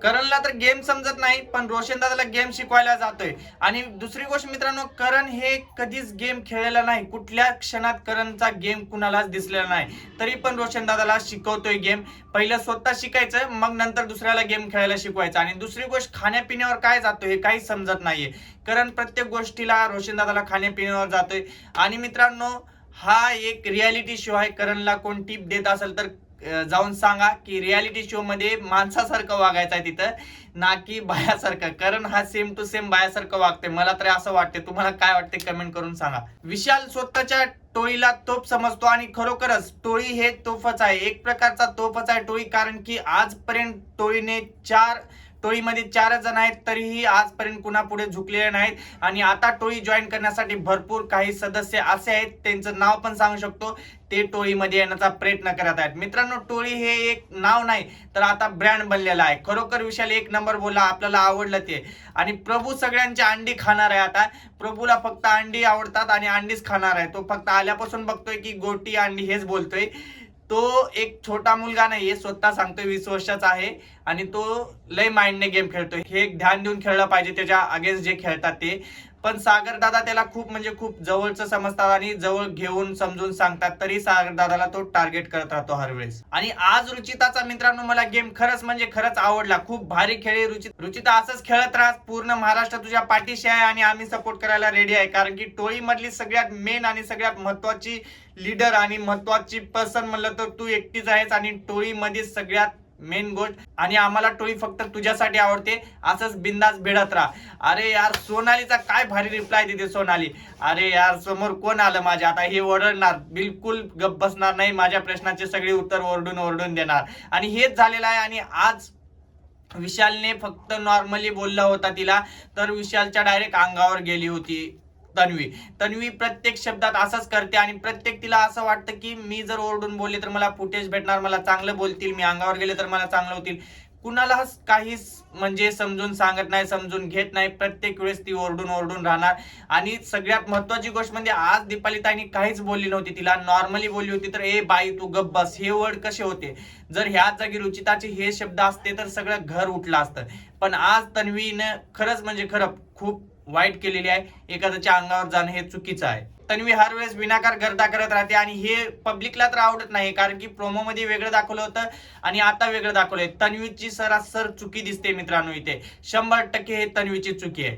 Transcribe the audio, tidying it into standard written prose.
करणला तर गेम समजत नाही, पण रोशन दादाला गेम शिकवायला जातोय. आणि दुसरी गोष्ट मित्रांनो, करण हे कधीच गेम खेळलेला नाही. कुठल्या क्षणात करणचा गेम कुणालाच दिसलेला नाही. तरी पण रोशन दादाला शिकवतोय गेम. पहिलं स्वतः शिकायचं, मग नंतर दुसऱ्याला गेम खेळायला शिकवायचं. आणि दुसरी गोष्ट, खाण्यापिण्यावर काय जातोय हे काही समजत नाहीये. करण प्रत्येक गोष्टीला रोशन दादाला खाण्यापिण्यावर जातोय. आणि मित्रांनो, हा एक रियालिटी शो आहे. करणला कोण टिप देत असेल तर जाऊन सांगा की रियालिटी शो मध्ये माणसासारखं वागायचं आहे तिथं, ना की बायासारखं. कारण हा सेम टू सेम बायासारखं वागते. मला तरी असं वाटते. तुम्हाला काय वाटते कमेंट करून सांगा. विशाल स्वतःच्या टोळीला तोफ समजतो आणि खरोखरच टोळी हे तोफच आहे. एक प्रकारचा तोफच आहे टोळी. कारण की आजपर्यंत टोळीने टोळीमध्ये 4 जण आहेत, तरीही आजपर्यंत कुणापुढे झुकलेले नाहीत. आणि आता टोळी जॉईन करण्यासाठी भरपूर काही सदस्य असे आहेत, त्यांचं नाव पण सांगू शकतो, ते टोळीमध्ये येण्याचा प्रयत्न करत आहेत. मित्रांनो, टोळी हे एक नाव नाही तर आता ब्रँड बनलेला आहे. खरोखर विशाल एक नंबर बोलला, आपल्याला आवडलं ते. आणि प्रभू सगळ्यांची अंडी खाणार आहे. आता प्रभूला फक्त अंडी आवडतात आणि अंडीच खाणार आहे. तो फक्त आल्यापासून बघतोय की गोटी अंडी हेच बोलतोय. तो एक छोटा मुलगा नाहीये, स्वतः सांगतोय 20 वर्षाचा आहे. आणि तो लय माइंडने गेम खेळतोय. हे एक ध्यान देऊन खेळलं पाहिजे त्याच्या अगेन्स्ट जे खेळतात ते. पण सागर दादा त्याला खूप म्हणजे खूप जवळचं समजतात आणि जवळ घेऊन समजून सांगतात, तरी सागर दादाला तो टार्गेट करत राहतो हर वेळेस. आणि आज रुचिताचा मित्रांनो मला गेम खरंच म्हणजे खरंच आवडला. खूप भारी खेळी रुचिता. असंच खेळत राहा. पूर्ण महाराष्ट्र तुझ्या पाठीशी आहे आणि आम्ही सपोर्ट करायला रेडी आहे. कारण की टोळी मधली सगळ्यात मेन आणि सगळ्यात महत्वाची लीडर आणि महत्वाची पर्सन म्हणलं तर तू एकटीच आहेस. आणि टोळीमध्ये सगळ्यात मेन गोष्ट, आणि आम्हाला टोळी फक्त तुझ्यासाठी आवडते. असंच बिंदास भिडत राहा. अरे यार, सोनालीचा काय भारी रिप्लाय देते सोनाली. अरे यार, समोर कोण आलं माझ्या, आता हे ओरडणार, बिलकुल गप बसणार नाही. माझ्या प्रश्नाचे सगळे उत्तर ओरडून ओरडून देणार. आणि हेच झालेलं आहे. आणि आज विशालने फक्त नॉर्मली बोलला होता तिला, तर विशालच्या डायरेक्ट अंगावर गेली होती तन्वी प्रत्येक शब्दात असंच करते. आणि प्रत्येक तिला असं वाटतं की मी जर ओरडून बोलले तर मला फुटेज भेटणार, मला चांगलं बोलतील, मी अंगावर गेले तर मला चांगलं होतील. कुणाला काहीच म्हणजे समजून सांगत नाही, समजून घेत नाही. प्रत्येक वेळेस ती ओरडून ओरडून राहणार. आणि सगळ्यात महत्वाची गोष्ट म्हणजे आज दीपाली ताईंनी काहीच बोलली नव्हती. तिला नॉर्मली बोलली होती, तर ए बाई तू गप्प बस, हे वर्ड कसे होते. जर ह्याच जागी रुचिताचे हे शब्द असते तर सगळं घर उठलं असतं. पण आज तन्वीनं खरंच म्हणजे खरं खूप वाईट केलेली आहे. एखाद्याच्या अंगावर जाणं हे चुकीचं आहे. तन्वी हर वेळेस विनाकार गर्दा करत राहते आणि हे पब्लिकला तर आवडत नाही. कारण की प्रोमो मध्ये वेगळं दाखवलं होतं आणि आता वेगळं दाखवलंय. तन्वीची सरासर चुकी दिसते मित्रांनो इथे. 100% हे तन्वीची चुकी आहे.